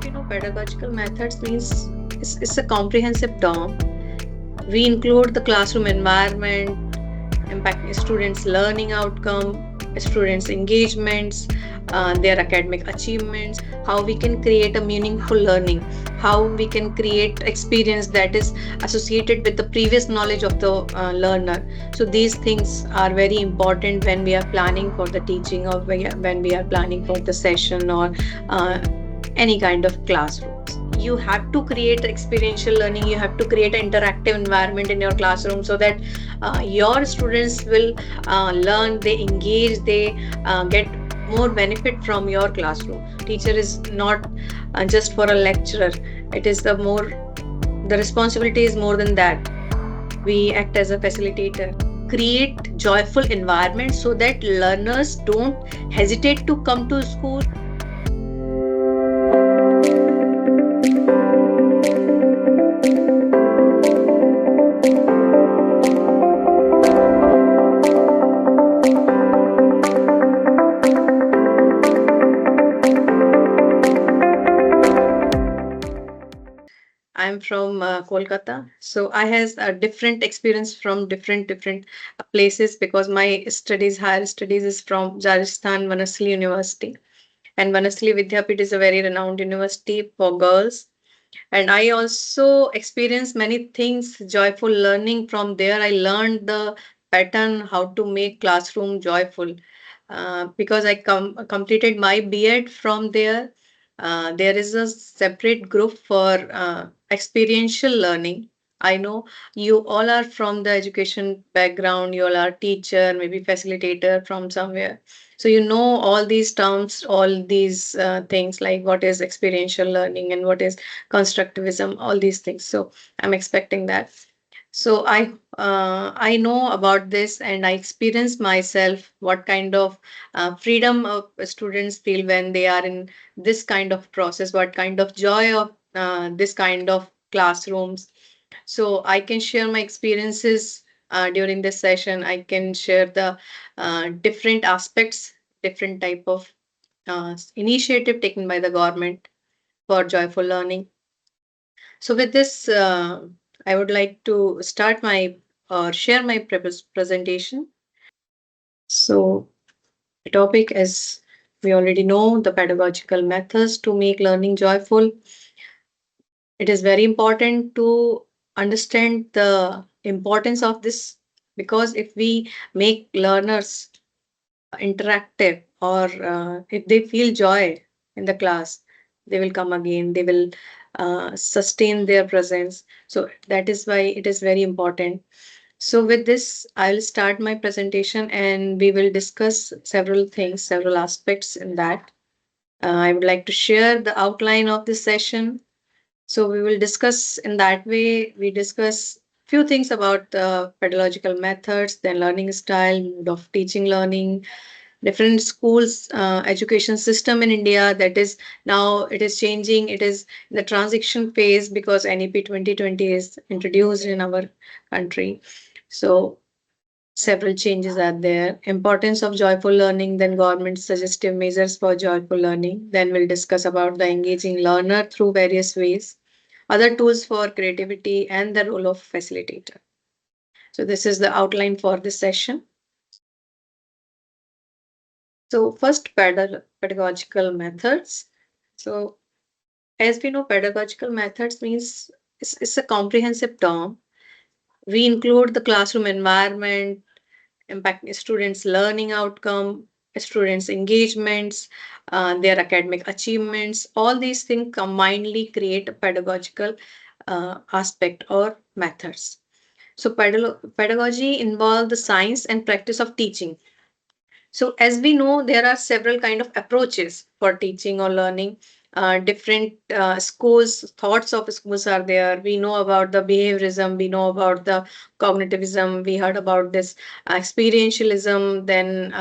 we know, pedagogical methods means it's a comprehensive term. We include the classroom environment, impacting students' learning outcome, students' engagements, their academic achievements, how we can create a meaningful learning, how we can create experience that is associated with the previous knowledge of the learner. So these things are very important when we are planning for the teaching or when we are planning for the session or uh, any kind of classrooms. You have to create experiential learning, you have to create an interactive environment in your classroom so that your students will learn, they engage, they get more benefit from your classroom. Teacher is not just for a lecturer, it is the responsibility is more than that. We act as a facilitator. Create joyful environment so that learners don't hesitate to come to school. I'm from Kolkata, so I has a different experience from different places because my studies, higher studies, is from Rajasthan Manasli University, and Manasli Vidyapit is a very renowned university for girls. And I also experienced many things, joyful learning from there. I learned the pattern how to make classroom joyful because I completed my B.Ed from there. There is a separate group for experiential learning. I know you all are from the education background, you all are teacher, maybe facilitator from somewhere. So you know all these terms, all these things like what is experiential learning and what is constructivism, all these things. So I'm expecting that. So I know about this and I experience myself what kind of freedom of students feel when they are in this kind of process, what kind of joy of this kind of classrooms. So I can share my experiences during this session. I can share the different aspects, different type of initiative taken by the government for joyful learning. So with this, I would like to start my or share my presentation. So the topic, as we already know, the pedagogical methods to make learning joyful. It is very important to understand the importance of this because if we make learners interactive or if they feel joy in the class, they will come again, they will sustain their presence. So that is why it is very important. So with this, I'll start my presentation and we will discuss several things, several aspects in that. I would like to share the outline of this session. So we will discuss in that way. We discuss few things about the pedagogical methods, then learning style, mode of teaching learning, different schools education system in India that is now it is changing. It is in the transition phase because NEP 2020 is introduced in our country. So several changes are there. Importance of joyful learning, then government suggestive measures for joyful learning. Then we'll discuss about the engaging learner through various ways, other tools for creativity, and the role of facilitator. So this is the outline for this session. So first, pedagogical methods. So as we know, pedagogical methods means it's a comprehensive term. We include the classroom environment, impact students' learning outcome, students' engagements, their academic achievements. All these things combinedly create a pedagogical aspect or methods. So pedagogy involves the science and practice of teaching. So as we know, there are several kind of approaches for teaching or learning. Different schools, thoughts of schools are there. We know about the behaviorism, we know about the cognitivism, we heard about this experientialism, then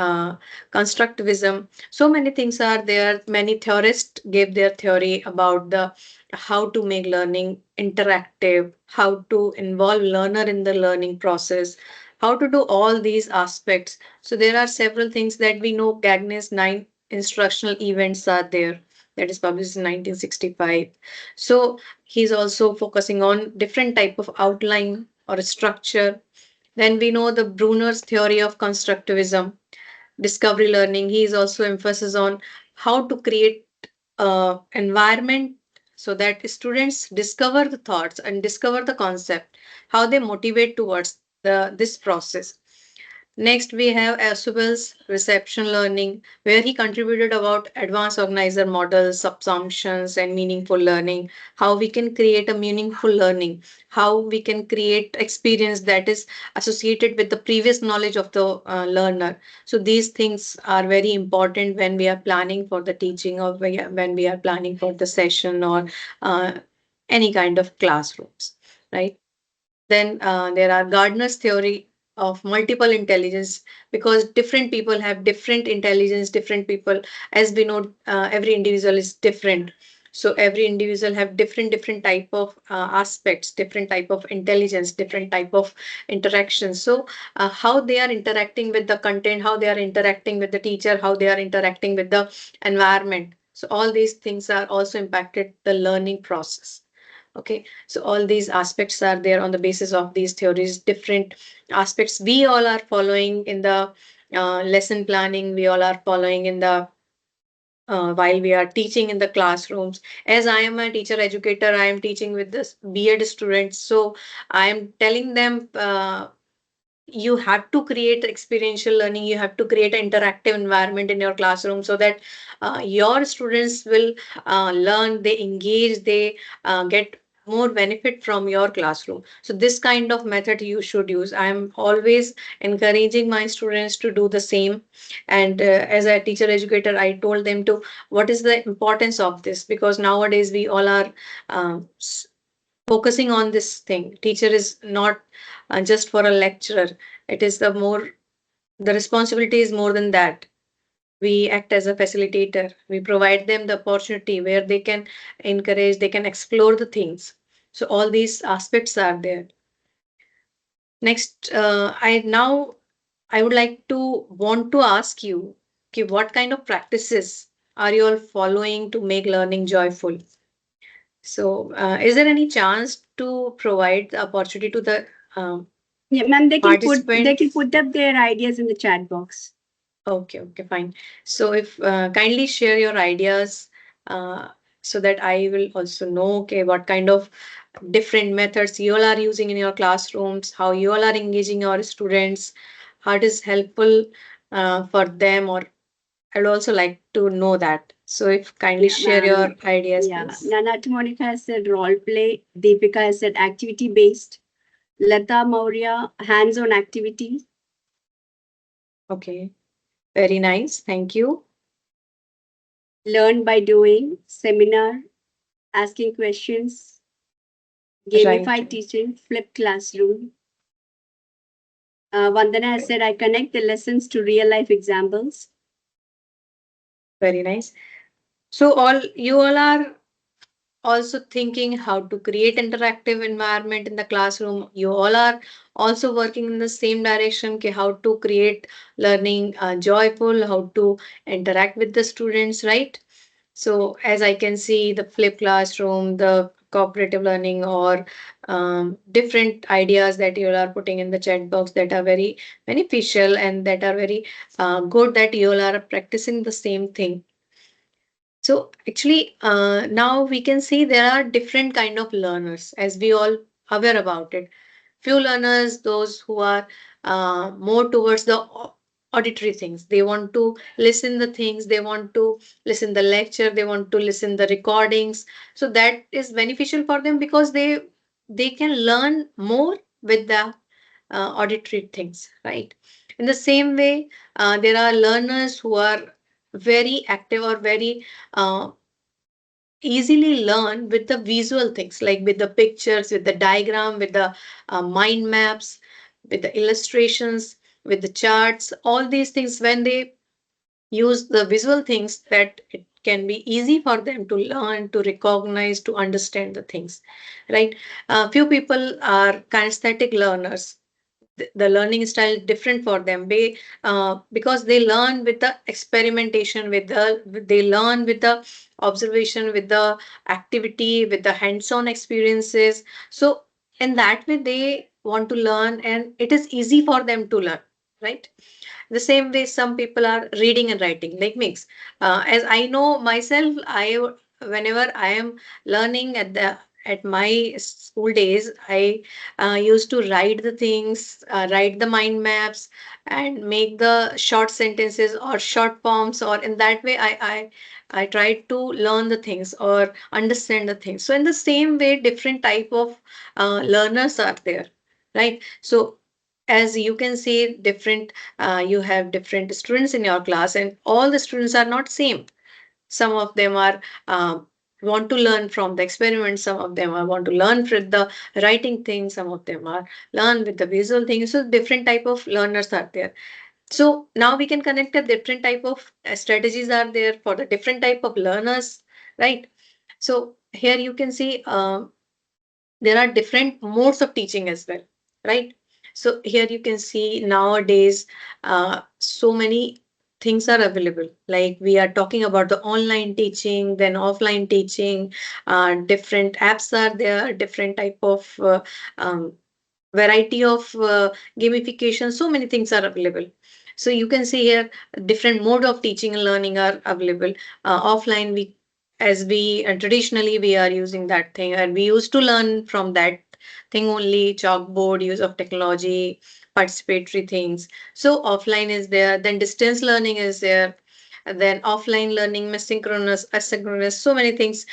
constructivism. So many things are there. Many theorists gave their theory about the how to make learning interactive, how to involve learner in the learning process, how to do all these aspects. So there are several things that we know. Gagne's 9 instructional events are there. that is published in 1965. So he's also focusing on different type of outline or a structure. Then we know the Bruner's theory of constructivism, discovery learning. He is also emphasis on how to create environment so that students discover the thoughts and discover the concept, how they motivate towards this process. Next, we have Asubel's reception learning, where he contributed about advanced organizer models, subsumptions, and meaningful learning. How we can create a meaningful learning, how we can create experience that is associated with the previous knowledge of the learner. So these things are very important when we are planning for the teaching, or when we are planning for the session, or uh, any kind of classrooms, right? Then there are Gardner's theory of multiple intelligence, because different people have different intelligence. Different people, as we know, every individual is different. So every individual have different type of aspects, different type of intelligence, different type of interactions. So how they are interacting with the content, how they are interacting with the teacher, how they are interacting with the environment. So all these things are also impacted the learning process. Okay, so all these aspects are there on the basis of these theories. Different aspects we all are following in the lesson planning, we all are following in the while we are teaching in the classrooms. As I am a teacher educator, I am teaching with this B.Ed students, so I am telling them, you have to create experiential learning, you have to create an interactive environment in your classroom, so that your students will learn, they engage, they get more benefit from your classroom. So this kind of method you should use. I am always encouraging my students to do the same. And as a teacher educator, I told them to what is the importance of this, because nowadays we all are uh, focusing on this thing. Teacher is not just for a lecturer. It is the responsibility is more than that. We act as a facilitator. We provide them the opportunity where they can encourage, they can explore the things. So all these aspects are there. Next, I would like to want to ask you, okay, what kind of practices are you all following to make learning joyful? So, is there any chance to provide the opportunity to the Yeah, ma'am, they participant? can put up their ideas in the chat box. Okay, okay, fine. So, if kindly share your ideas, uh, so that I will also know, okay, what kind of different methods you all are using in your classrooms, how you all are engaging your students, how it is helpful for them, or I'd also like to know that. So, if kindly Yeah, share your ma'am. ideas, Yeah, please. Nana Monica has said role play. Deepika has said activity based. Lata Maurya, hands on activity. Okay, very nice. Thank you. Learn by doing. Seminar, asking questions. Right, Gamified right. teaching, flipped classroom. Vandana has said, I connect the lessons to real life examples. Very nice. So all you all are also thinking how to create interactive environment in the classroom. You all are also working in the same direction, okay, how to create learning joyful, how to interact with the students, right? So as I can see, the flip classroom, the cooperative learning, or different ideas that you all are putting in the chat box, that are very beneficial and that are very good, that you all are practicing the same thing. So actually, now we can see there are different kind of learners, as we all aware about it. Few learners, those who are more towards the auditory things. They want to listen the things. They want to listen the lecture. They want to listen the recordings. So that is beneficial for them, because they can learn more with the auditory things, right? In the same way, there are learners who are very active, or very uh, easily learn with the visual things, like with the pictures, with the diagram, with the mind maps, with the illustrations, with the charts. All these things, when they use the visual things, that it can be easy for them to learn, to recognize, to understand the things, right? Few people are kinesthetic learners. the learning style different for them. Because they learn with the experimentation, they learn with the observation, with the activity, with the hands-on experiences. So in that way they want to learn, and it is easy for them to learn, right? The same way some people are reading and writing like mix. As I know myself, whenever I am learning at my school days, I used to write the things, write the mind maps, and make the short sentences or short forms, or in that way I tried to learn the things or understand the things. So in the same way, different type of learners are there, right? So as you can see, different you have different students in your class, and all the students are not same. Some of them are want to learn from the experiment, some of them are want to learn with the writing thing, some of them are learn with the visual thing. So different type of learners are there. So now we can connect a different type of strategies are there for the different type of learners, right? So here you can see there are different modes of teaching as well, right? So here you can see nowadays so many things are available. Like we are talking about the online teaching, then offline teaching, different apps are there, different type of um, variety of gamification. So many things are available. So you can see here different mode of teaching and learning are available. Offline, we as we traditionally we are using that thing, and we used to learn from that thing only, chalkboard, use of technology, participatory things. So offline is there, then distance learning is there, and then offline learning, synchronous, asynchronous, so many things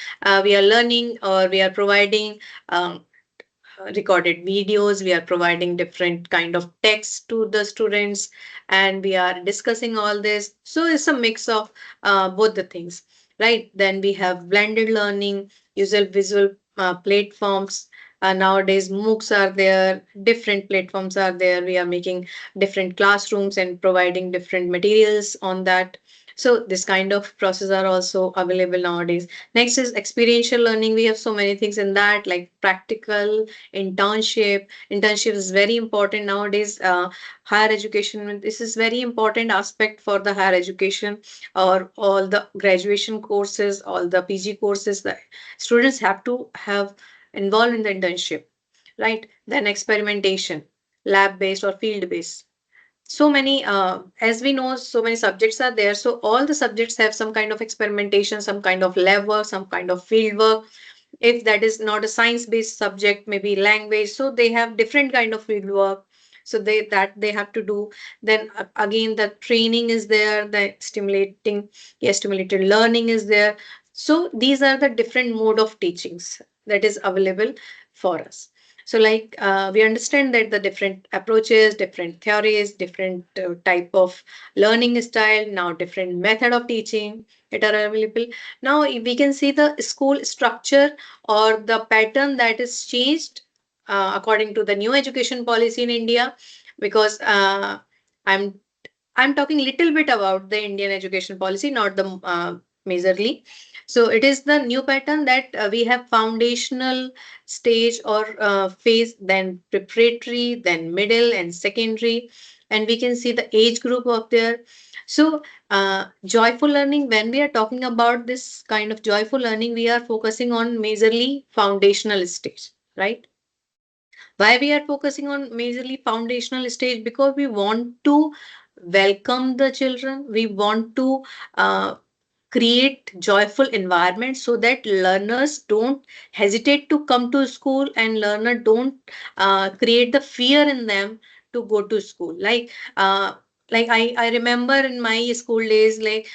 we are learning or we are providing. Recorded videos, we are providing different kind of text to the students, and we are discussing all this. So it's a mix of both the things, right? Then we have blended learning, usual visual platforms. Nowadays MOOCs are there, different platforms are there, we are making different classrooms and providing different materials on that. So this kind of process are also available nowadays. Next is experiential learning. We have so many things in that, like practical, internship is very important nowadays. Higher education, this is very important aspect for the higher education, or all the graduation courses, all the PG courses, the students have to have involved in the internship, right? Then experimentation, lab based or field based. So many as we know, so many subjects are there, so all the subjects have some kind of experimentation, some kind of lab work, some kind of field work. If that is not a science based subject, maybe language, so they have different kind of field work, so they have to do. Then again the training is there, the stimulating, yes, stimulated learning is there. So these are the different mode of teachings that is available for us. So like we understand that the different approaches, different theories, different type of learning style, now different method of teaching that are available. Now we can see the school structure or the pattern that is changed according to the new education policy in India, because I'm I'm talking little bit about the Indian education policy, not the majorly. So it is the new pattern that we have foundational stage or phase, then preparatory, then middle and secondary, and we can see the age group of there. So joyful learning, when we are talking about this kind of joyful learning, we are focusing on majorly foundational stage, right? Why we are focusing on majorly foundational stage? Because we want to welcome the children, we want to uh, create joyful environment so that learners don't hesitate to come to school, and learner don't create the fear in them to go to school. I remember in my school days, like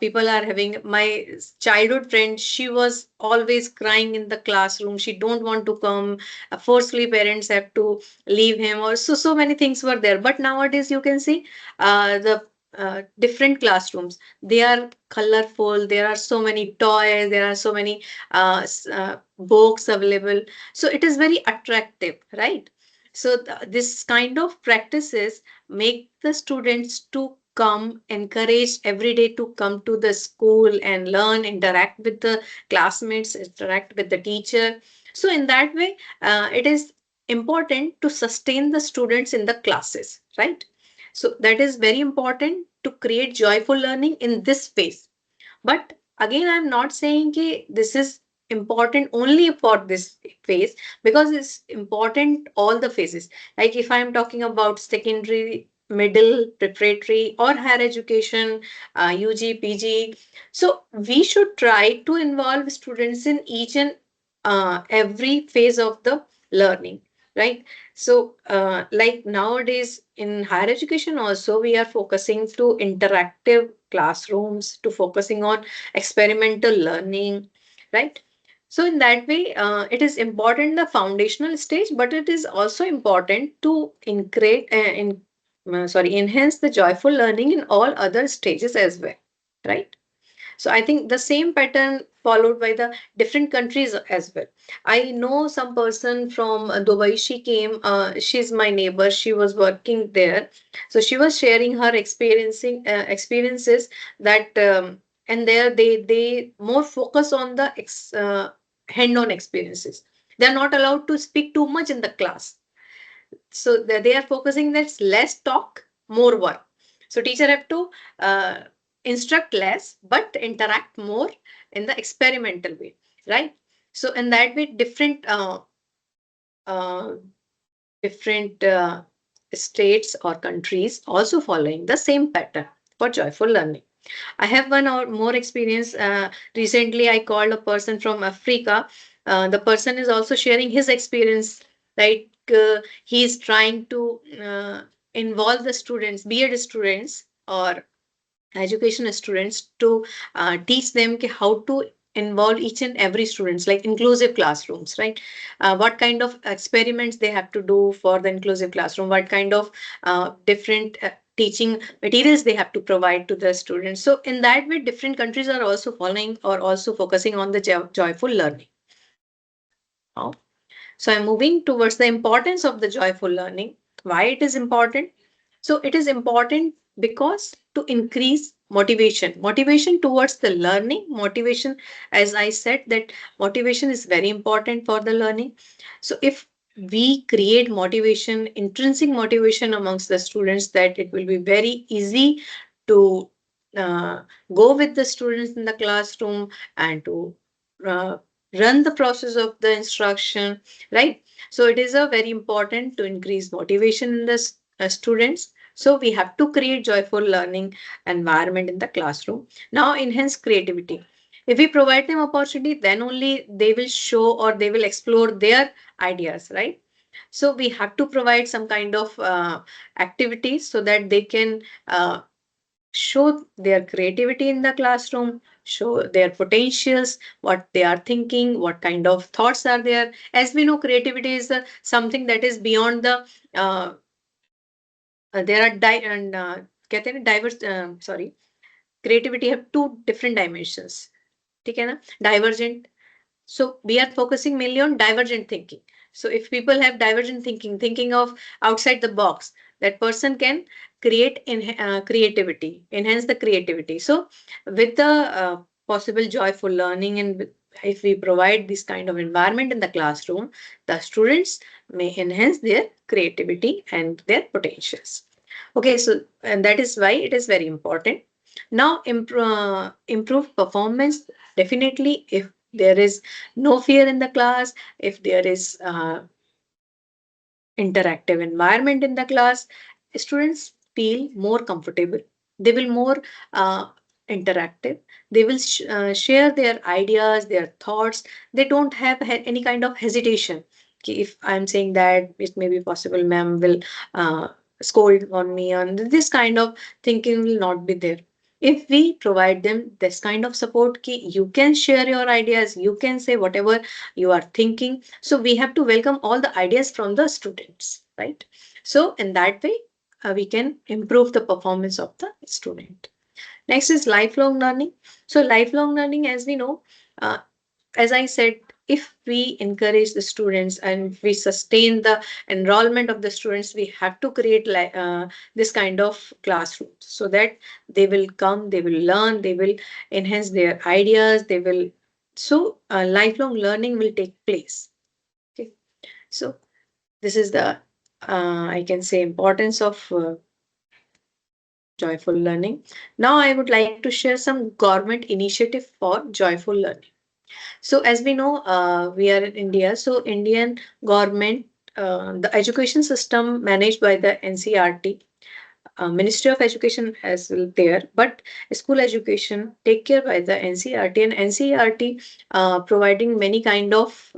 people are having, my childhood friend, she was always crying in the classroom, she don't want to come, forcefully parents have to leave him, or so many things were there. But nowadays you can see the different classrooms, they are colorful, there are so many toys, there are so many books available, so it is very attractive, right? So this kind of practices make the students to come, encourage every day to come to the school and learn, interact with the classmates, interact with the teacher. So in that way it is important to sustain the students in the classes, right? So that is very important to create joyful learning in this phase. But again, I'm not saying ki this is important only for this phase, because it's important all the phases. Like if I'm talking about secondary, middle, preparatory, or higher education, UG, PG. So we should try to involve students in each and every phase of the learning, right? So, like nowadays in higher education, also we are focusing to interactive classrooms, to focusing on experimental learning, right? So, in that way, it is important the foundational stage, but it is also important to enhance the joyful learning in all other stages as well, right? So I think the same pattern followed by the different countries as well. I know some person from Dubai. She came. She's my neighbor. She was working there, so she was sharing her experiencing experiences that and there they more focus on the hand-on experiences. They are not allowed to speak too much in the class, so they are focusing that less talk, more work. So teacher have to uh, instruct less but interact more in the experimental way, right? So in that way, uh, different states or countries also following the same pattern for joyful learning. I have one or more experience. Recently, I called a person from Africa. The person is also sharing his experience. Like he is trying to involve the students, B.Ed students or education students, to teach them how to involve each and every students, like inclusive classrooms, right? What kind of experiments they have to do for the inclusive classroom, what kind of different teaching materials they have to provide to the students. So in that way, different countries are also following or also focusing on the joyful learning. Now, so I'm moving towards the importance of the joyful learning. Why it is important? So it is important because to increase motivation, motivation towards the learning, motivation, as I said, that motivation is very important for the learning. So if we create motivation, intrinsic motivation amongst the students, that it will be very easy to uh, go with the students in the classroom and to uh, run the process of the instruction, right? So it is a very important to increase motivation in the students. So we have to create joyful learning environment in the classroom. Now enhance creativity. If we provide them opportunity, then only they will show or they will explore their ideas, right? So we have to provide some kind of activities so that they can show their creativity in the classroom, show their potentials, what they are thinking, what kind of thoughts are there. As we know, creativity is something that is beyond the uh, there are कहते हैं ना diverse sorry, creativity have two different dimensions, ठीक है ना? Divergent. So we are focusing mainly on divergent thinking. So if people have divergent thinking, thinking of outside the box, that person can create creativity, enhance the creativity. So with the possible joyful learning, and if we provide this kind of environment in the classroom, the students may enhance their creativity and their potentials. Okay, so and that is why it is very important. Now, improve performance. Definitely, if there is no fear in the class, if there is interactive environment in the class, students feel more comfortable. They will more uh, interactive. They will share their ideas, their thoughts. They don't have any kind of hesitation. कि if I'm saying that, it may be possible ma'am will uh, scold on me, and this kind of thinking will not be there. If we provide them this kind of support, ki you can share your ideas, you can say whatever you are thinking. So we have to welcome all the ideas from the students, right? So in that way, we can improve the performance of the student. Next is lifelong learning. So lifelong learning, as we know, uh, as I said, if we encourage the students and we sustain the enrollment of the students, we have to create this kind of classrooms so that they will come, they will learn, they will enhance their ideas, they will. So lifelong learning will take place. Okay. So This is the I can say importance of joyful learning. Now I would like to share some government initiative for joyful learning. So as we know, we are in India. So Indian government, the education system managed by the NCRT, Ministry of Education as well there, but school education take care by the NCRT, and NCRT providing many kind of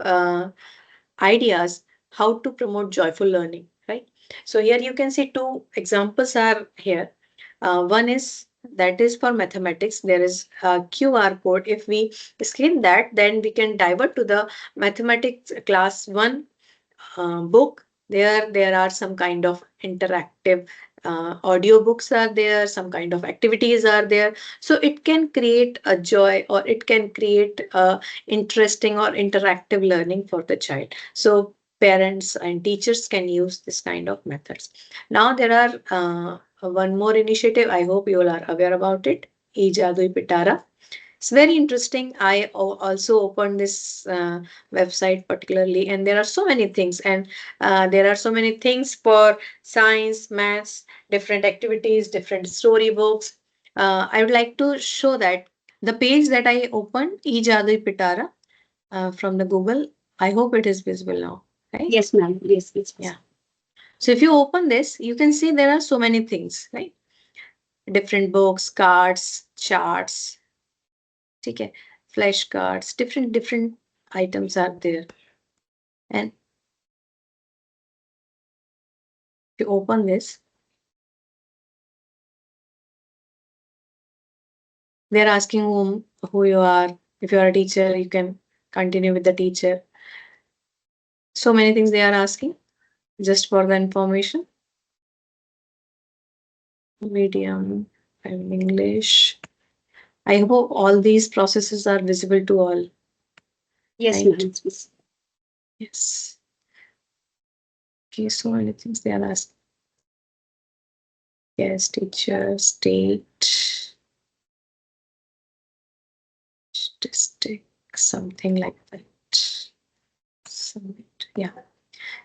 ideas how to promote joyful learning, right? So here you can see two examples are here. One is that is for mathematics. There is a QR code. If we scan that, then we can divert to the mathematics class one book. There are some kind of interactive audio books are there, some kind of activities are there, so it can create a joy, or it can create a interesting or interactive learning for the child. So parents and teachers can use this kind of methods. Now there are one more initiative, I hope you all are aware about it, E Jadui Pitara. It's very interesting. I also opened this website particularly, and there are so many things, and there are so many things for science, maths, different activities, different storybooks. I would like to show that the page that I opened, E Jadui Pitara, from the Google. I hope it is visible now, right? Yes, ma'am. Yes, yes. Yeah. So if you open this, you can see there are so many things, right? Different books, cards, charts, okay, flash cards, different items are there. And if you open this, they're asking who you are. If you are a teacher, you can continue with the teacher. So many things they are asking just for the information. Medium and English. I hope all these processes are visible to all, Yes, right? ma'am. Yes. Yes. Okay, so many things they are asking. Yes, teacher, state, district, something like that. Submit. Yeah.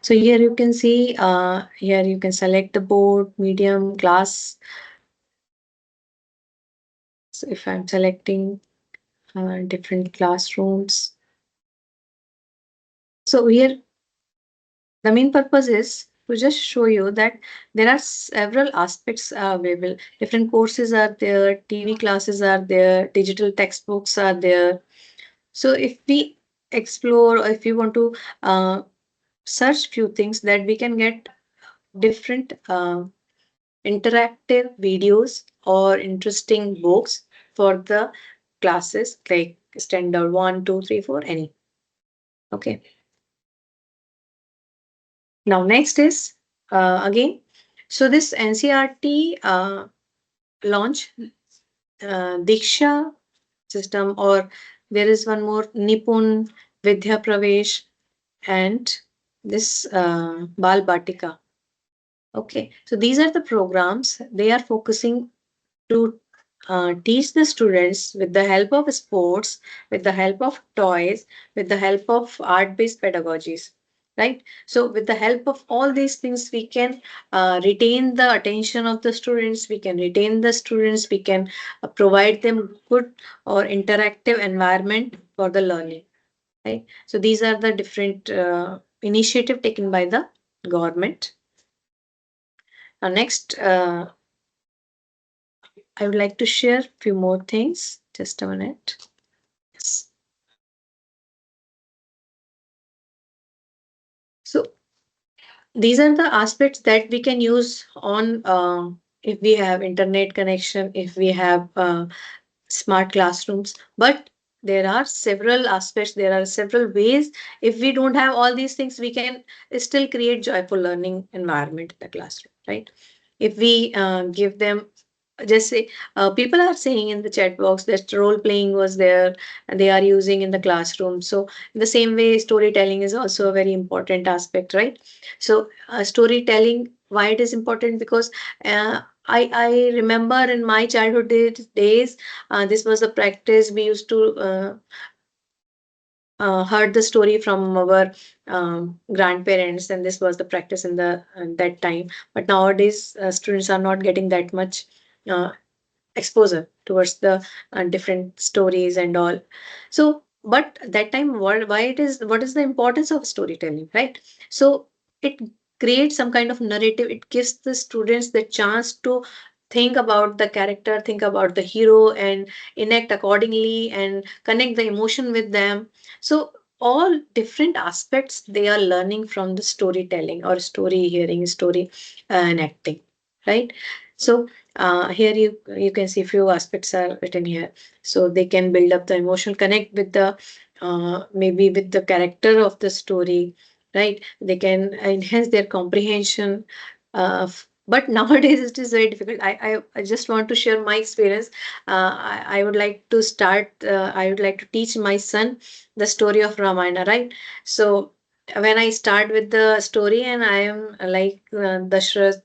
So here you can see, here you can select the board, medium, class. So if I'm selecting different classrooms. So here the main purpose is to just show you that there are several aspects available. Different courses are there, TV classes are there, digital textbooks are there. So if we explore, or if you want to search few things, that we can get different interactive videos or interesting books for the classes like standard 1, 2, 3, 4, any. Okay. Now next is again. So this NCRT launch Diksha system, or there is one more Nipun Vidya Pravesh and this Bal Batika. Okay, so these are the programs. They are focusing to teach the students with the help of sports, with the help of toys, with the help of art based pedagogies. Right? So, with the help of all these things, we can retain the attention of the students, we can retain the students, we can provide them good or interactive environment for the learning. Right? So, these are the different initiative taken by the government. Now, next, I would like to share a few more things. Just a minute. Yes. So these are the aspects that we can use on if we have internet connection, if we have smart classrooms. But there are several aspects, there are several ways. If we don't have all these things, we can still create joyful learning environment in the classroom, right? If we give them just say people are saying in the chat box that role playing was there and they are using in the classroom. So in the same way, storytelling is also a very important aspect, right? So storytelling, why it is important, because I remember in my childhood days, this was a practice we used to heard the story from our grandparents, and this was the practice in the that time. But nowadays, students are not getting that much uh, exposure towards the different stories and all. So but that time, why it is, what is the importance of storytelling, right? So it creates some kind of narrative. It gives the students the chance to think about the character, think about the hero, and enact accordingly and connect the emotion with them. So all different aspects they are learning from the storytelling or story hearing, story enacting, right? So here you can see few aspects are written here. So they can build up the emotional connect with the maybe with the character of the story, right? They can enhance their comprehension. But nowadays it is very difficult. I just want to share my experience. I would like to start. I would like to teach my son the story of Ramayana, right? So when I start with the story, and I am like Dashrath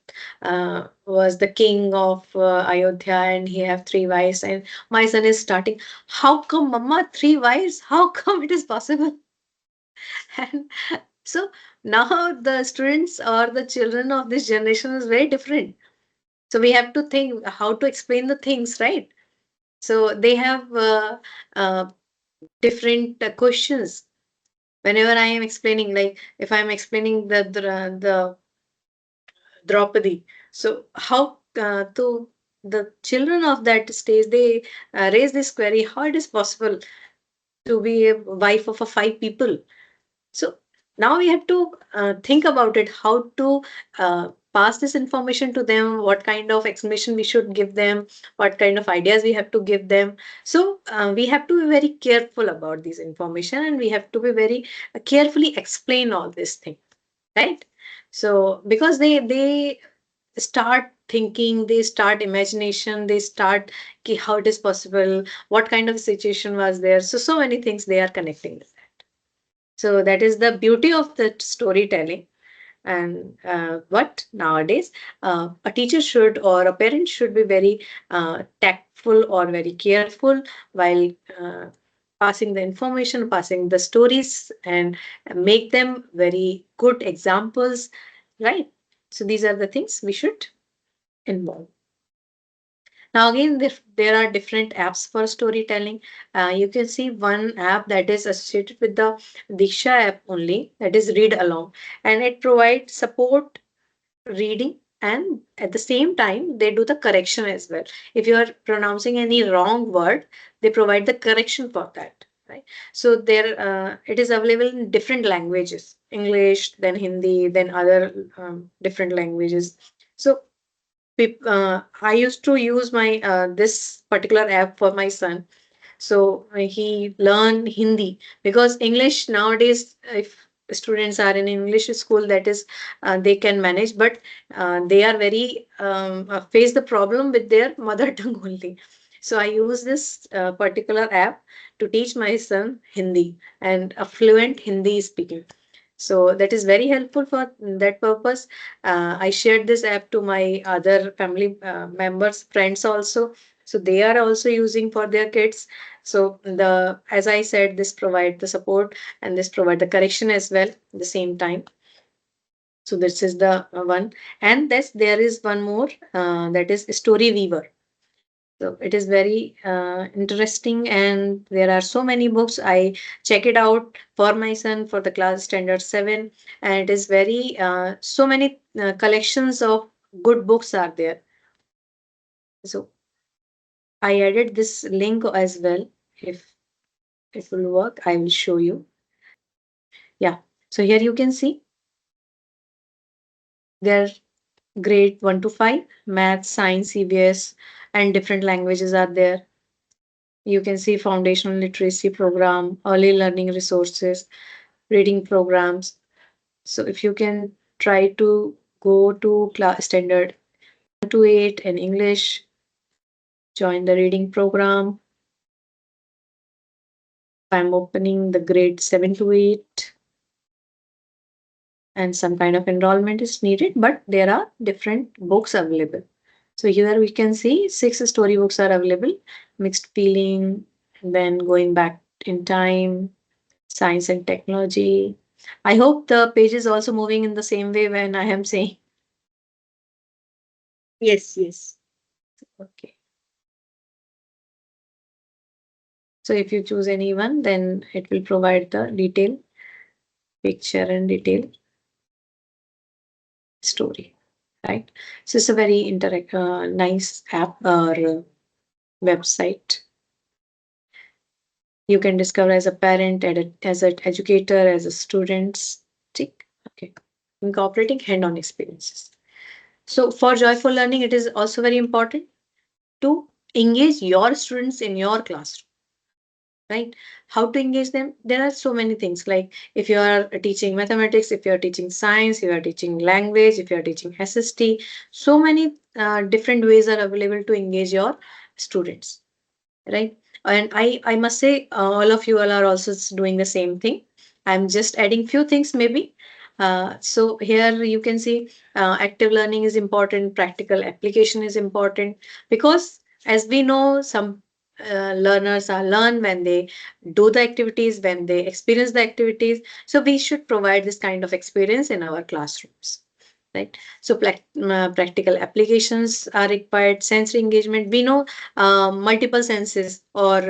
was the king of Ayodhya, and he have three wives, and my son is starting, how come mama three wives, how come it is possible? And so now the students or the children of this generation is very different. So we have to think how to explain the things, right? So they have uh, different questions whenever I am explaining. Like if I am explaining the Draupadi. So how to the children of that stage, they raise this query, how it is possible to be a wife of a five people? So now we have to think about it, how to pass this information to them, what kind of explanation we should give them, what kind of ideas we have to give them. So we have to be very careful about this information, and we have to be very carefully explain all this thing, right? So because they start thinking, they start imagination, they start how it is possible, what kind of situation was there. So so many things they are connecting with that. So that is the beauty of the storytelling. And what nowadays a teacher should or a parent should be very tactful or very careful while uh, passing the information, passing the stories, and make them very good examples, right? So these are the things we should involve. Now again, there are different apps for storytelling. You can see one app that is associated with the Diksha app only, that is Read Along, and it provides support reading, and at the same time they do the correction as well. If you are pronouncing any wrong word, they provide the correction for that, right? So there it is available in different languages, English, then Hindi, then other different languages. So I used to use my this particular app for my son. So he learned Hindi, because English nowadays, if students are in English school, that is they can manage, but they are very face the problem with their mother tongue only. So I use this particular app to teach my son Hindi, and a fluent Hindi speaking. So that is very helpful for that purpose. I shared this app to my other family members, friends also. So they are also using for their kids. So the, as I said, this provide the support, and this provide the correction as well at the same time. So this is the one, and this there is one more that is Story Weaver. So it is very interesting, and there are so many books. I check it out for my son for the class standard 7, and it is very so many collections of good books are there. So I added this link as well. If it will work, I will show you. Yeah. So here you can see there grade 1 to 5, math, science, CBS, and different languages are there. You can see foundational literacy program, early learning resources, reading programs. So if you can try to go to class standard 1 to 8 in English, join the reading program. I'm opening the grade 7 to 8, and some kind of enrollment is needed, but there are different books available. So here we can see 6 storybooks are available: Mixed Feeling, then Going Back in Time, Science and technology. I hope the page is also moving in the same way when I am saying. Yes, yes. Okay. So if you choose any one, then it will provide the detail, picture and detail story, right? So it's a very nice app or website. You can discover as a parent, as an educator, as a student. Tick. Okay. Incorporating hand-on experiences. So for joyful learning, it is also very important to engage your students in your classroom, right? How to engage them? There are so many things, like if you are teaching mathematics, if you are teaching science, if you are teaching language, if you are teaching SST, so many different ways are available to engage your students, right? And I must say, all of you all are also doing the same thing. I'm just adding few things maybe. So here you can see active learning is important, practical application is important, because as we know, some learners are learn when they do the activities, when they experience the activities. So we should provide this kind of experience in our classrooms, right? So practical applications are required. Sensory engagement, we know multiple senses, or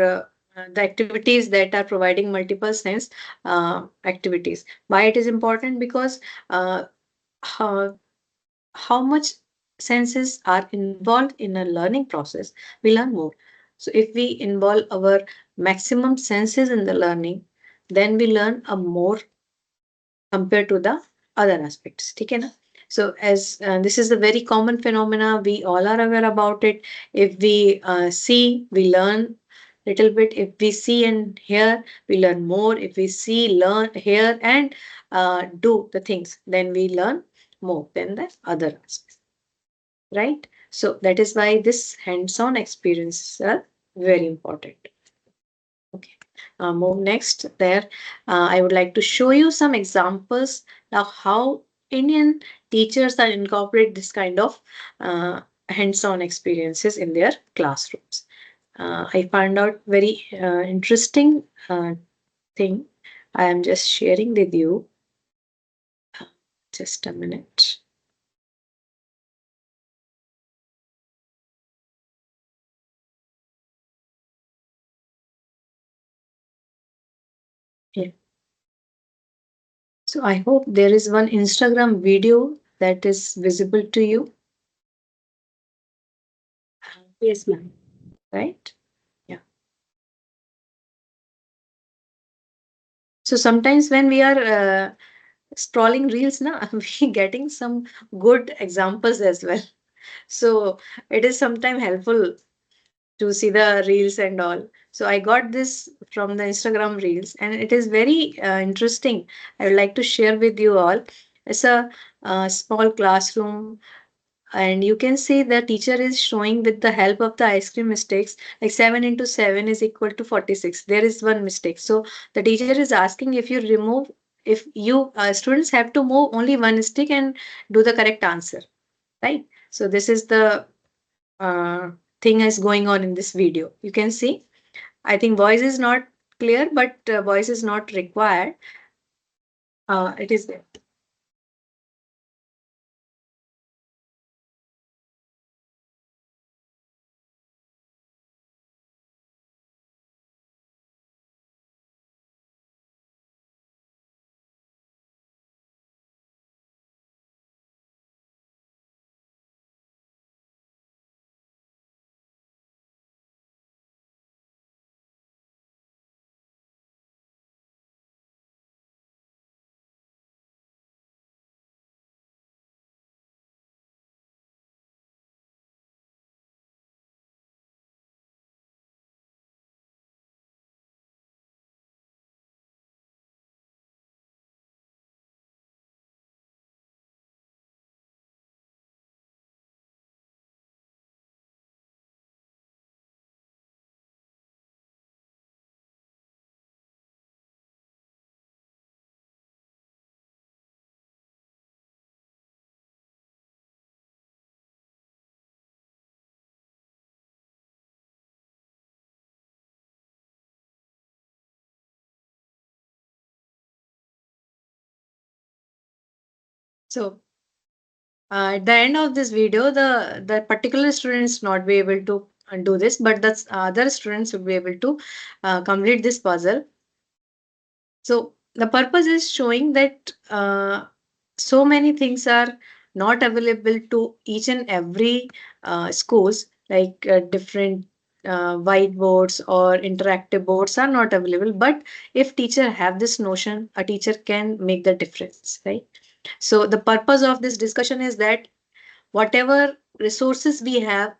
the activities that are providing multiple sense activities. Why it is important? Because how, how much senses are involved in a learning process, we learn more. So if we involve our maximum senses in the learning, then we learn a more compared to the other aspects. Okay, na? So as this is a very common phenomena, we all are aware about it. If we see, we learn little bit. If we see and hear, we learn more. If we see, learn, hear, and do the things, then we learn more than the other aspects, right? So that is why this hands-on experiences are very important. Okay. Move next. There, I would like to show you some examples of how Indian teachers are incorporate this kind of uh, hands-on experiences in their classrooms. I found out very interesting thing. I am just sharing with you. Just a minute. Yeah. So I hope there is one Instagram video that is visible to you, Yes, ma'am. right? Yeah. So sometimes when we are scrolling reels now, we getting some good examples as well. So it is sometimes helpful to see the reels and all. So I got this from the Instagram reels, and it is very interesting. I would like to share with you all. It's a, small classroom, and you can see the teacher is showing with the help of the ice cream mistakes, like 7 into 7 is equal to 46. There is one mistake, so the teacher is asking, if you remove, if you students have to move only one stick and do the correct answer, right? So this is the uh, thing is going on in this video. You can see, I think voice is not clear, but voice is not required. It is there. So at the end of this video, the particular students not be able to do this, but the other students will be able to complete this puzzle. So the purpose is showing that so many things are not available to each and every schools, like different whiteboards or interactive boards are not available. But if teacher have this notion, a teacher can make the difference, right? So the purpose of this discussion is that whatever resources we have,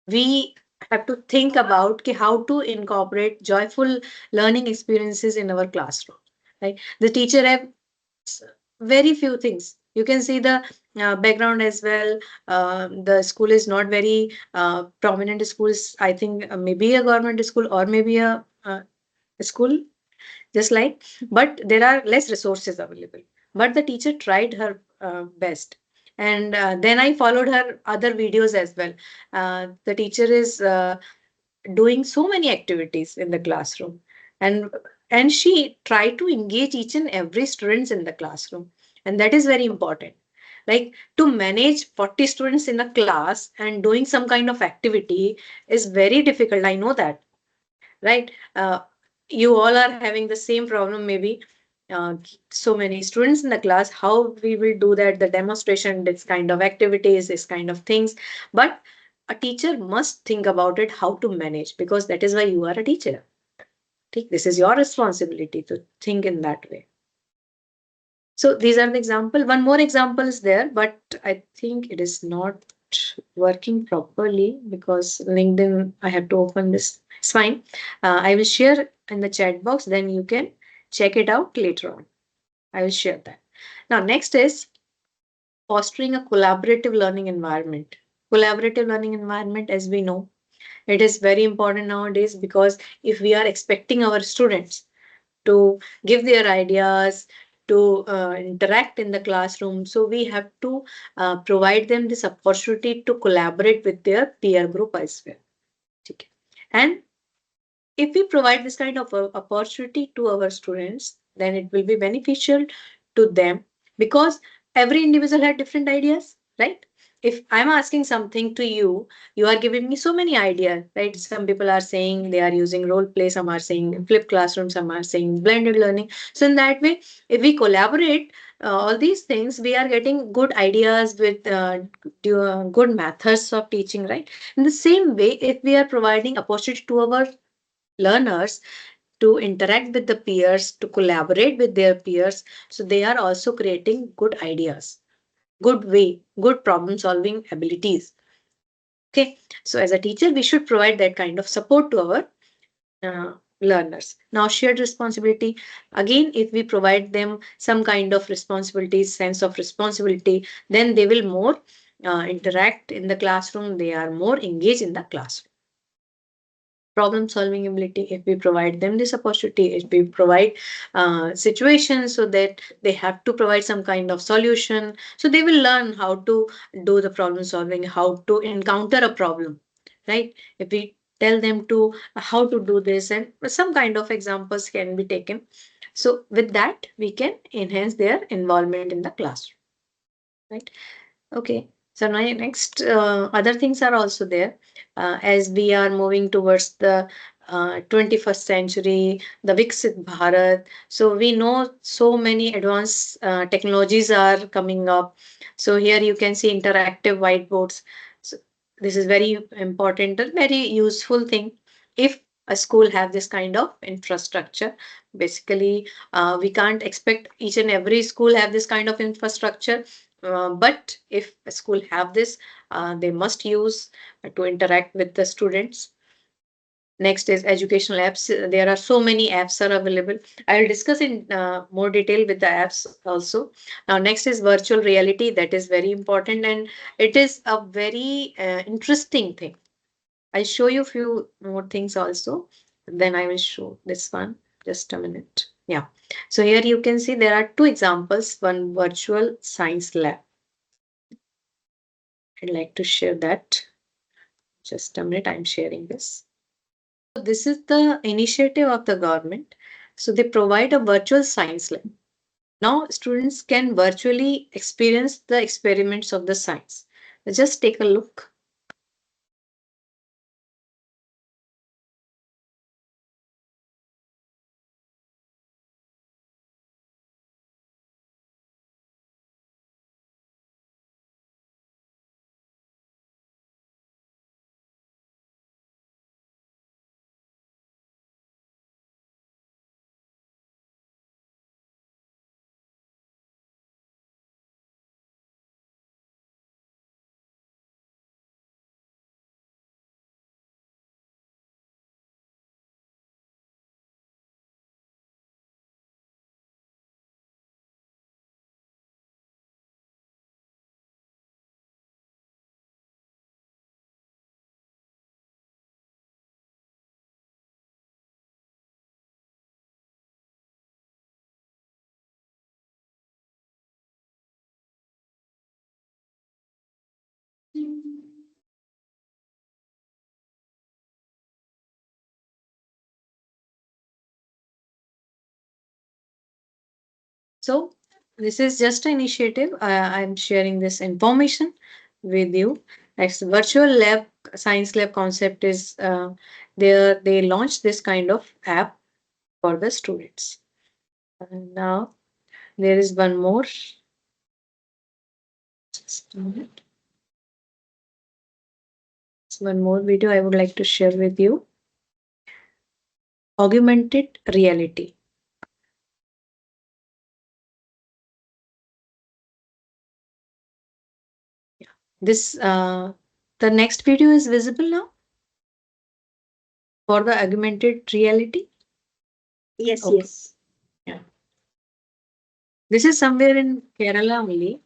we have to think about ki how to incorporate joyful learning experiences in our classroom. Right? The teacher have s- very few things. You can see the background as well. The school is not very prominent schools. I think maybe a government school or maybe a school just like, but there are less resources available. But the teacher tried her best. And then I followed her other videos as well. The teacher is doing so many activities in the classroom, and she tried to engage each and every students in the classroom, and that is very important. Like, to manage 40 students in a class and doing some kind of activity is very difficult, I know that, right? You all are having the same problem maybe. So many students in the class, how we will do that, the demonstration, this kind of activities, this kind of things. But a teacher must think about it, how to manage, because that is why you are a teacher. Okay? This is your responsibility to think in that way. So these are the example. One more example is there, but I think it is not working properly because LinkedIn, I have to open this. It's fine. I will share in the chat box, then you can check it out later on. I will share that. Now, next is fostering a collaborative learning environment. Collaborative learning environment, as we know, it is very important nowadays, because if we are expecting our students to give their ideas, to interact in the classroom, so we have to provide them this opportunity to collaborate with their peer group as well. Okay. And if we provide this kind of a opportunity to our students, then it will be beneficial to them, because every individual had different ideas, right? If I'm asking something to you, you are giving me so many ideas, right? Some people are saying they are using role play, some are saying flip classroom, some are saying blended learning. So in that way, if we collaborate all these things, we are getting good ideas with good methods of teaching, right? In the same way, if we are providing opportunity to our learners to interact with the peers, to collaborate with their peers, so they are also creating good ideas, good way, good problem solving abilities. Okay, so as a teacher, we should provide that kind of support to our learners. Now, shared responsibility. Again, if we provide them some kind of responsibility, sense of responsibility, then they will more interact in the classroom. They are more engaged in the classroom. Problem solving ability, if we provide them this opportunity, if we provide situations so that they have to provide some kind of solution, so they will learn how to do the problem solving, how to encounter a problem, right? If we tell them to how to do this, and some kind of examples can be taken, so with that we can enhance their involvement in the classroom, right? Okay. So now next, other things are also there. As we are moving towards the 21st century, the Viksit Bharat. So we know so many advanced technologies are coming up. So here you can see interactive whiteboards. So this is very important and very useful thing. If a school have this kind of infrastructure, basically, we can't expect each and every school have this kind of infrastructure, but if a school have this, they must use to interact with the students. Next is educational apps. There are so many apps are available. I will discuss in more detail with the apps also. Now, next is virtual reality. That is very important, and it is a very interesting thing. I'll show you a few more things also. Then I will show this one. Just a minute. Yeah. So here you can see there are two examples. One virtual science lab. I'd like to share that. Just a minute, I'm sharing this. So this is the initiative of the government. So they provide a virtual science lab. Now students can virtually experience the experiments of the science. Just take a look. So this is just an initiative. I'm sharing this information with you. Next, virtual lab science lab concept is there. They launched this kind of app for the students. And now there is one more. Just a minute. One more video I would like to share with you. Augmented reality. This the next video is visible now for the augmented reality. Yes, Okay. yes. Yeah. This is somewhere in Kerala only.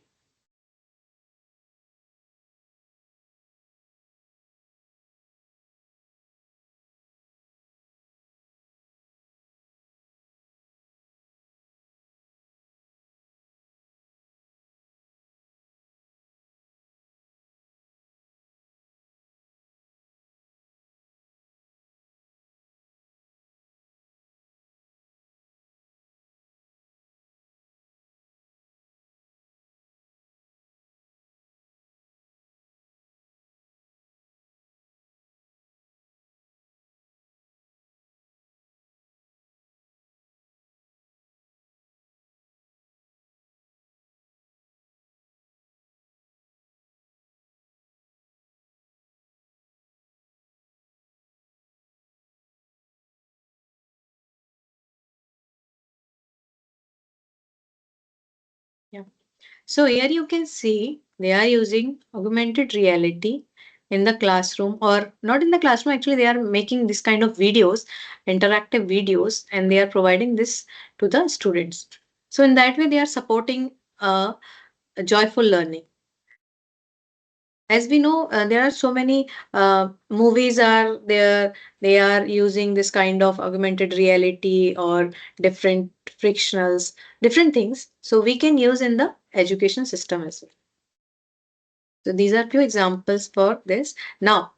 Yeah. So here you can see they are using augmented reality in the classroom, or not in the classroom, actually they are making this kind of videos, interactive videos, and they are providing this to the students. So in that way they are supporting a joyful learning. As we know, there are so many movies are there. They are using this kind of augmented reality or different frictionals, different things, so we can use in the education system as well. So these are few examples for this. Now,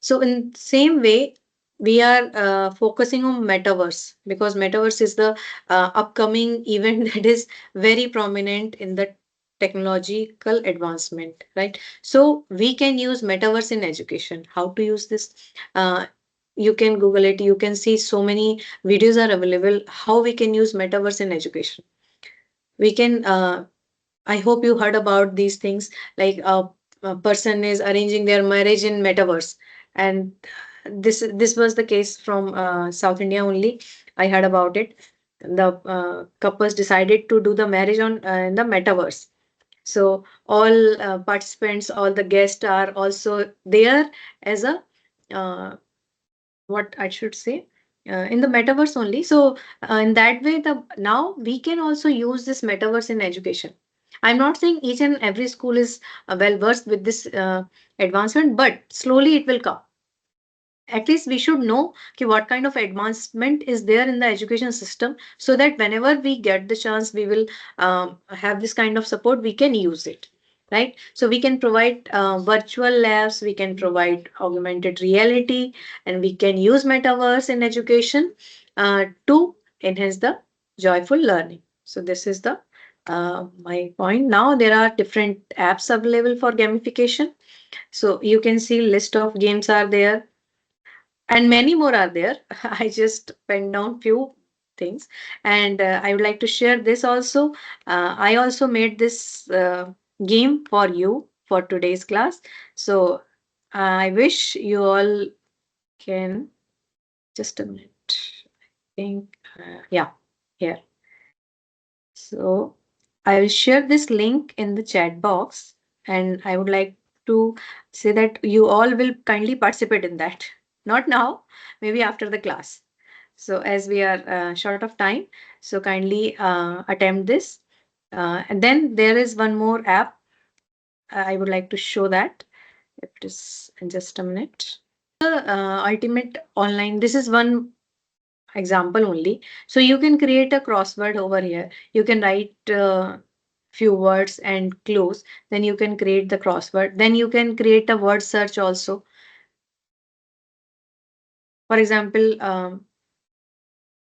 so in same way, we are focusing on metaverse, because metaverse is the upcoming event that is very prominent in the technological advancement, right? So we can use metaverse in education. How to use this? Uh, you can Google it. You can see so many videos are available. How we can use metaverse in education? We can. I hope you heard about these things, like a person is arranging their marriage in metaverse, and this was the case from South India only. I heard about it. The couples decided to do the marriage on in the metaverse. So all participants, all the guests are also there as a what I should say, in the metaverse only. So in that way, the now we can also use this metaverse in education. I'm not saying each and every school is well versed with this advancement, but slowly it will come. At least we should know ki what kind of advancement is there in the education system, so that whenever we get the chance, we will have this kind of support, we can use it, right? So we can provide virtual labs, we can provide augmented reality, and we can use metaverse in education to enhance the joyful learning. So this is the my point. Now there are different apps available for gamification. So you can see list of games are there and many more are there. I just pen down few things, and I would like to share this also. I also made this game for you for today's class. So I wish you all can just a minute. I think yeah, here. So I will share this link in the chat box, and I would like to say that you all will kindly participate in that. Not now, maybe after the class. So as we are short of time, so kindly attempt this. And then there is one more app. I would like to show that. It is in just a minute. Ultimate online. This is one example only. So you can create a crossword over here. You can write few words and close. Then you can create the crossword. Then you can create a word search also. For example,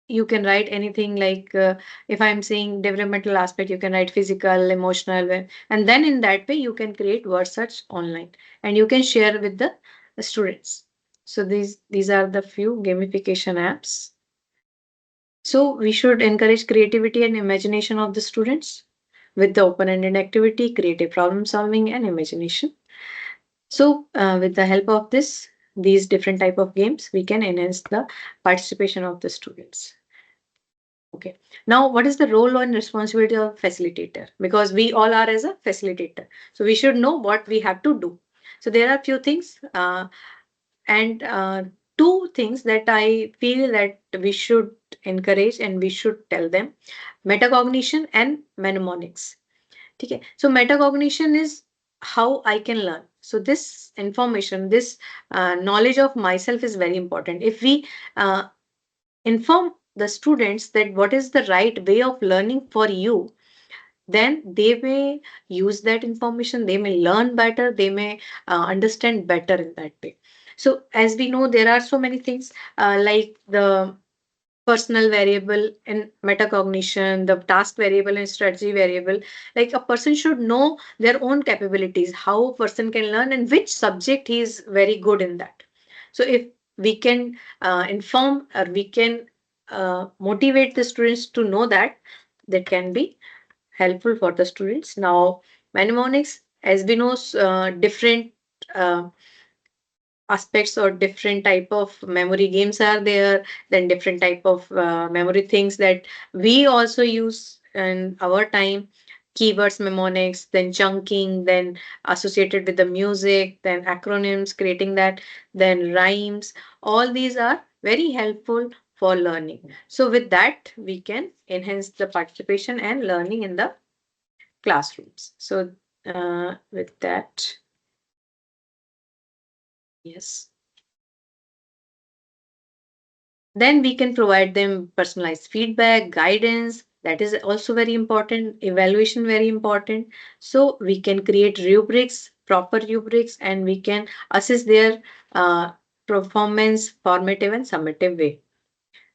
you can write anything like if I'm saying developmental aspect, you can write physical, emotional, and then in that way you can create word search online and you can share with the students. So these are the few gamification apps. So we should encourage creativity and imagination of the students with the open-ended activity, creative problem solving, and imagination. So with the help of these different type of games, we can enhance the participation of the students. Okay. Now, what is the role and responsibility of facilitator? Because we all are as a facilitator, so we should know what we have to do. So there are few things, and two things that I feel that we should encourage and we should tell them: metacognition and mnemonics. Okay. So metacognition is how I can learn. So this information, this knowledge of myself is very important. If we uh, inform the students that what is the right way of learning for you, then they may use that information, they may learn better, they may understand better in that way. So as we know, there are so many things like the personal variable in metacognition, the task variable and strategy variable. Like a person should know their own capabilities, how a person can learn and which subject he is very good in that. So if we can inform or we can motivate the students to know that, that can be helpful for the students. Now, mnemonics, as we know, different uh, aspects or different type of memory games are there, then different type of memory things that we also use in our time: keywords mnemonics, then chunking, then associated with the music, then acronyms, creating that, then rhymes. All these are very helpful for learning. So with that we can enhance the participation and learning in the classrooms. So with that, yes. Then we can provide them personalized feedback, guidance. That is also very important. Evaluation very important. So we can create rubrics, proper rubrics, and we can assess their uh, performance formative and summative way.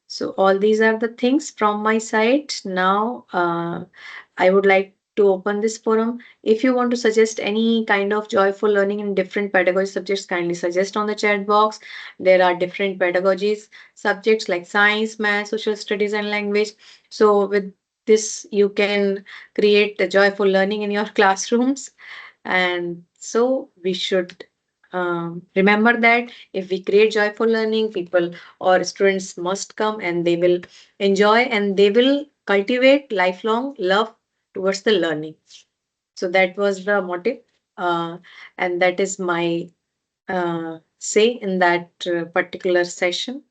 So all these are the things from my side. Now, I would like to open this forum. If you want to suggest any kind of joyful learning in different pedagogy subjects, kindly suggest on the chat box. There are different pedagogies subjects like science, math, social studies, and language. So with this, you can create a joyful learning in your classrooms. And so we should remember that if we create joyful learning, people or students must come and they will enjoy and they will cultivate lifelong love towards the learning. So that was the motive, and that is my say in that particular session.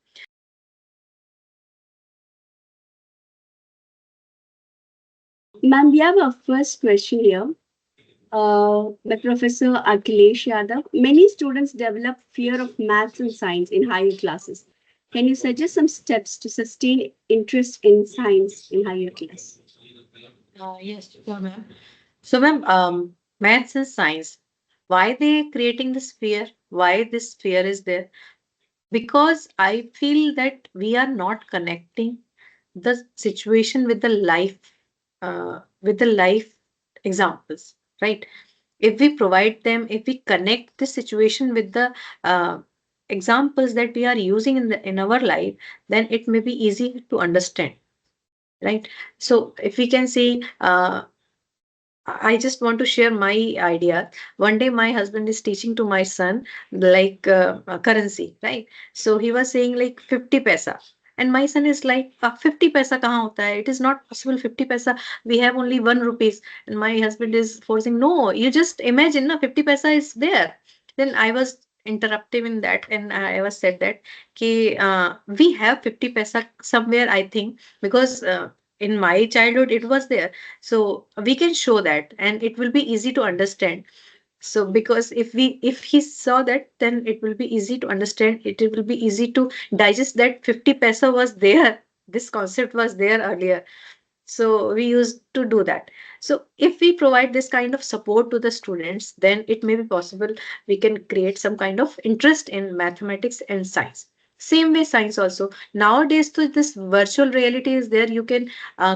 Ma'am, we have our first question here. By Professor Akhilesh Yadav. Many students develop fear of maths and science in higher classes. Can you suggest some steps to sustain interest in science in higher class? Yes, sure, ma'am. So, ma'am, maths and science, why they creating this fear? Why this fear is there? Because I feel that we are not connecting the situation with the life. with the life examples, right? If we provide them, if we connect the situation with the uh, examples that we are using in our life, then it may be easy to understand, right? So if we can say, I just want to share my idea. One day, my husband is teaching to my son like currency, right? So he was saying like 50 paisa. And my son is like, 50 paisa kahan hota hai? It is not possible. 50 paisa, we have only 1 rupees. And my husband is forcing, no, you just imagine, na, 50 paisa is there. Then I was interruptive in that, and I was said that we have 50 paisa somewhere, I think, because in my childhood it was there, so we can show that and it will be easy to understand. So because if he saw that, then it will be easy to understand, it will be easy to digest that 50 paisa was there, this concept was there earlier. So we used to do that. So if we provide this kind of support to the students, then it may be possible we can create some kind of interest in mathematics and science. Same way science also. Nowadays, so this virtual reality is there. You can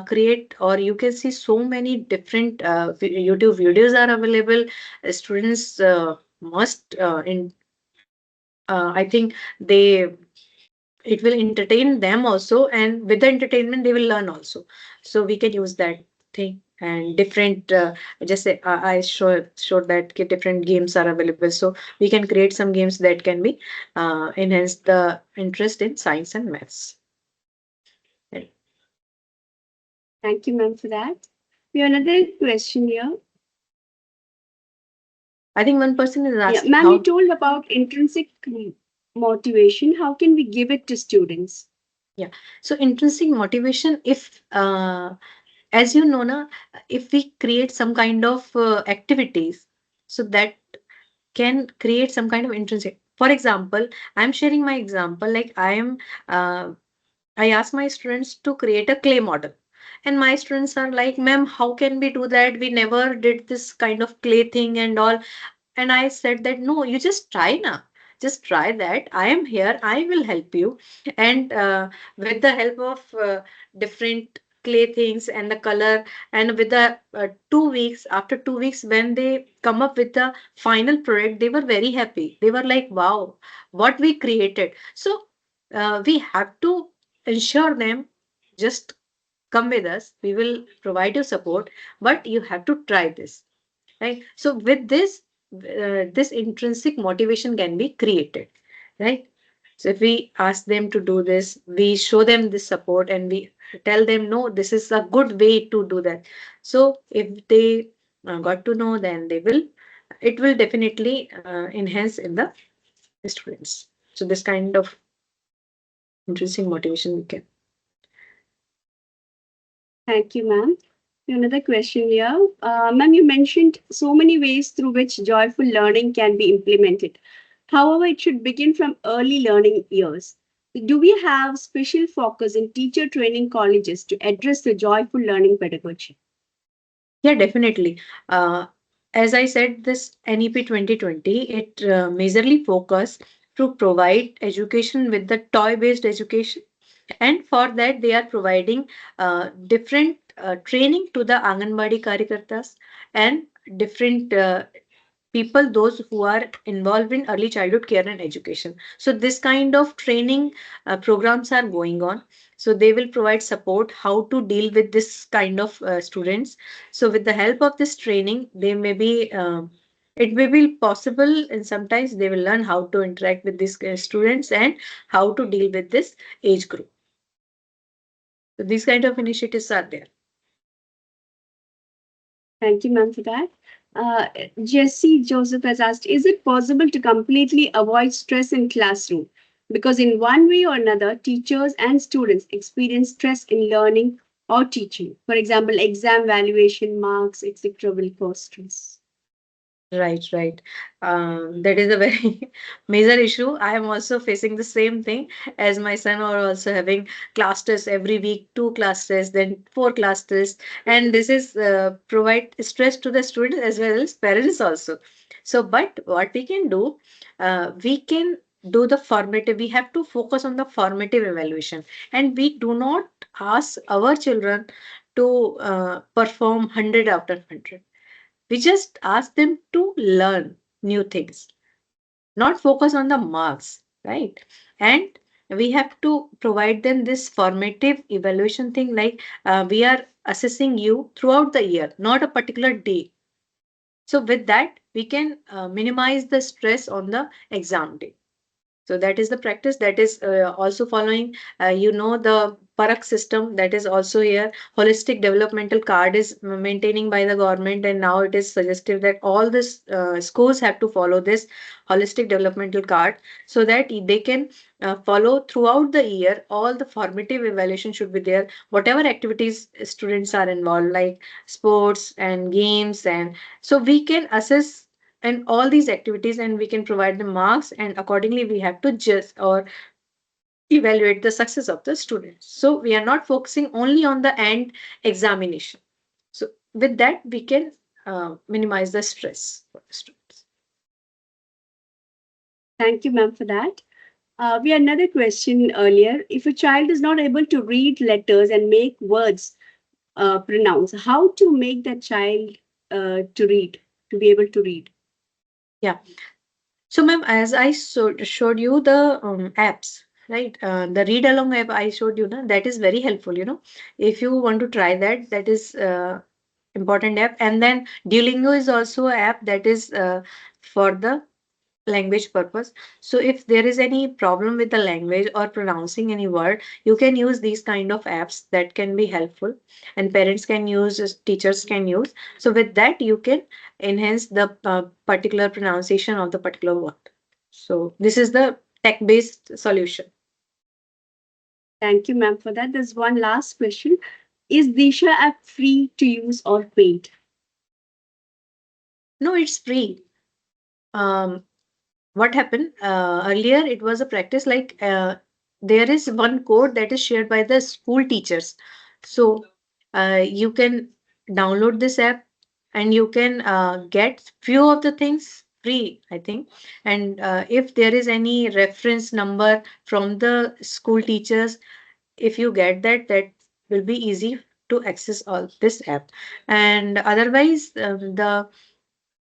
create, or you can see so many different YouTube videos are available. Students must I think they it will entertain them also, and with the entertainment they will learn also. So we can use that thing, and different just say, I showed that different games are available, so we can create some games that can be enhance the interest in science and maths. And Thank you, ma'am, for that. We have another question here. I think one person is Yeah, asking ma'am, you how. told about intrinsic motivation. How can we give it to students? Yeah, so intrinsic motivation, if as you know na, if we create some kind of activities, so that can create some kind of intrinsic. For example, I'm sharing my example, like uh, I ask my students to create a clay model, and my students are like, ma'am, how can we do that, we never did this kind of clay thing and all. And I said that, no, you just try now. Just try that. I am here. I will help you. And with the help of different clay things and the color, and with the 2 weeks, after 2 weeks, when they come up with the final product, they were very happy. They were like, wow, what we created. So we have to ensure them, just come with us. We will provide you support, but you have to try this, right? So with this this intrinsic motivation can be created, right? So if we ask them to do this, we show them this support, and we tell them, no, this is a good way to do that. So if they got to know, then they will, it will definitely enhance in the students. So this kind of intrinsic motivation we can. Thank you, ma'am. Another question here. Ma'am, you mentioned so many ways through which joyful learning can be implemented. However, it should begin from early learning years. Do we have special focus in teacher training colleges to address the joyful learning pedagogy? Yeah, definitely. Uh, as I said, this NEP 2020, it majorly focus to provide education with the toy-based education, and for that they are providing different training to the Anganwadi Karyakartas, and different people those who are involved in early childhood care and education. So this kind of training programs are going on, so they will provide support how to deal with this kind of students. So with the help of this training, they may be it may be possible, and sometimes they will learn how to interact with these students and how to deal with this age group. So these kind of initiatives are there. Thank you, ma'am, for that. Uh, Jesse Joseph has asked, is it possible to completely avoid stress in classroom? Because in one way or another, teachers and students experience stress in learning or teaching. For example, exam valuation, marks, etc. will cause stress. Right, right. That is a very major issue. I am also facing the same thing, as my son are also having class tests every week, two class tests, then four class tests, and this is provide stress to the students as well as parents also. So, but what we can do, we can do the formative. We have to focus on the formative evaluation, and we do not ask our children to perform 100 out of 100. We just ask them to learn new things, not focus on the marks, right? And we have to provide them this formative evaluation thing, like we are assessing you throughout the year, not a particular day. So with that, we can minimize the stress on the exam day. So that is the practice that is also following. The Parak system that is also here. Holistic developmental card is maintaining by the government, and now it is suggestive that all this schools have to follow this holistic developmental card so that they can follow throughout the year. All the formative evaluation should be there. Whatever activities students are involved, like sports and games, and so we can assess and all these activities and we can provide the marks, and accordingly we have to judge or evaluate the success of the students. So we are not focusing only on the end examination. So with that we can minimize the stress for the students. Thank you, ma'am, for that. We had another question earlier. If a child is not able to read letters and make words pronounce, how to make that child to read, to be able to read? Yeah. So, ma'am, as I showed you the apps, right? The read along app I showed you, na, that is very helpful. If you want to try that, that is important app. And then Duolingo is also a app that is for the language purpose. So if there is any problem with the language or pronouncing any word, you can use these kind of apps that can be helpful, and parents can use, teachers can use. So with that you can enhance the particular pronunciation of the particular word. So this is the tech based solution. Thank you, ma'am, for that. There's one last question. Is Disha app free to use or paid? No, it's free. um, what happened earlier, it was a practice like there is one code that is shared by the school teachers. So you can download this app and you can get few of the things free, I think. And if there is any reference number from the school teachers, if you get that, that will be easy to access all this app. And otherwise the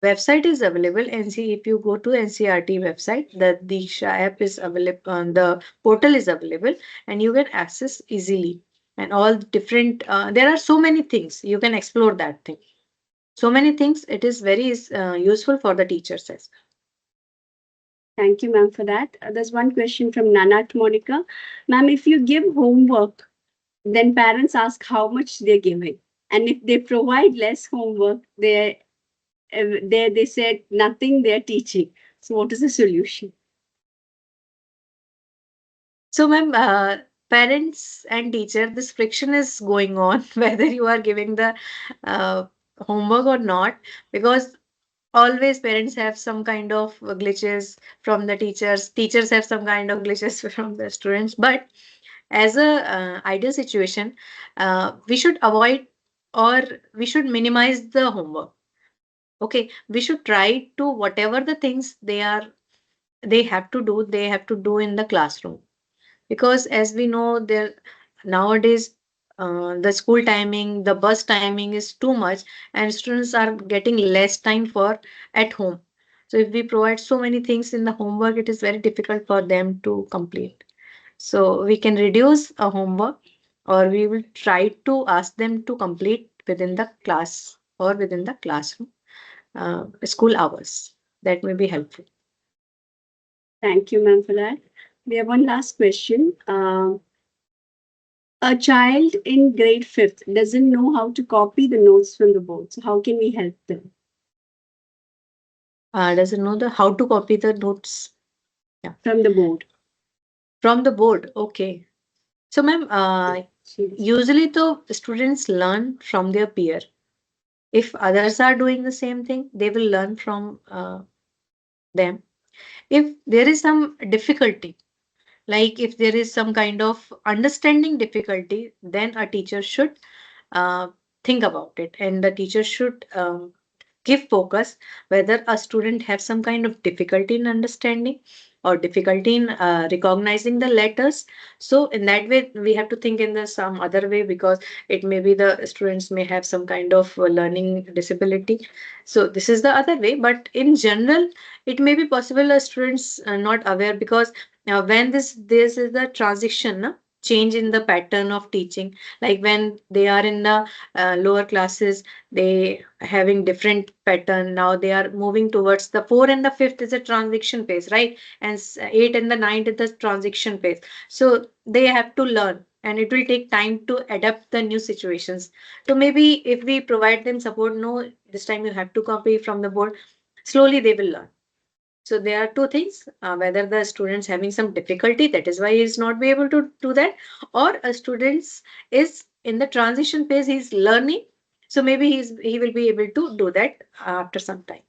website is available. NC, if you go to NCRT website, the Diksha app is available, the portal is available, and you can access easily. And all different, there are so many things you can explore that thing. So many things. It is very useful for the teachers as well. Thank you, ma'am, for that. There's one question from Nanat Monica. Ma'am, if you give homework, then parents ask how much they're giving. And if they provide less homework, they said nothing, they're teaching. So what is the solution? So, ma'am, parents and teacher, this friction is going on whether you are giving the uh, homework or not, because always parents have some kind of glitches from the teachers have some kind of glitches from the students. But as a ideal situation, we should avoid or we should minimize the homework. Okay, we should try to whatever the things they have to do in the classroom, because as we know there nowadays the school timing, the bus timing is too much, and students are getting less time for at home. So if we provide so many things in the homework, it is very difficult for them to complete. So we can reduce a homework, or we will try to ask them to complete within the class or within the classroom school hours. That may be helpful. Thank you, ma'am, for that. We have one last question. A child in grade fifth doesn't know how to copy the notes from the board. So how can we help them Doesn't know the how to copy the notes. Yeah, from the board? from the board. Okay. So, ma'am, Yes. usually the students learn from their peer. If others are doing the same thing, they will learn from them. If there is some difficulty, like if there is some kind of understanding difficulty, then a teacher should uh, think about it, and the teacher should give focus whether a student have some kind of difficulty in understanding, or difficulty in recognizing the letters. So in that way we have to think in the some other way, because it may be the students may have some kind of learning disability. So this is the other way, but in general it may be possible students are not aware, because when this is the transition na, change in the pattern of teaching, like when they are in the lower classes, they having different pattern. Now they are moving towards the 4 and the 5th is a transition phase, right? And 8 and the 9th is the transition phase. So they have to learn, and it will take time to adapt the new situations. So maybe if we provide them support, no, this time you have to copy from the board, slowly they will learn. So there are two things, whether the students having some difficulty, that is why he is not be able to do that, or a students is in the transition phase, he is learning, so maybe he will be able to do that after some time.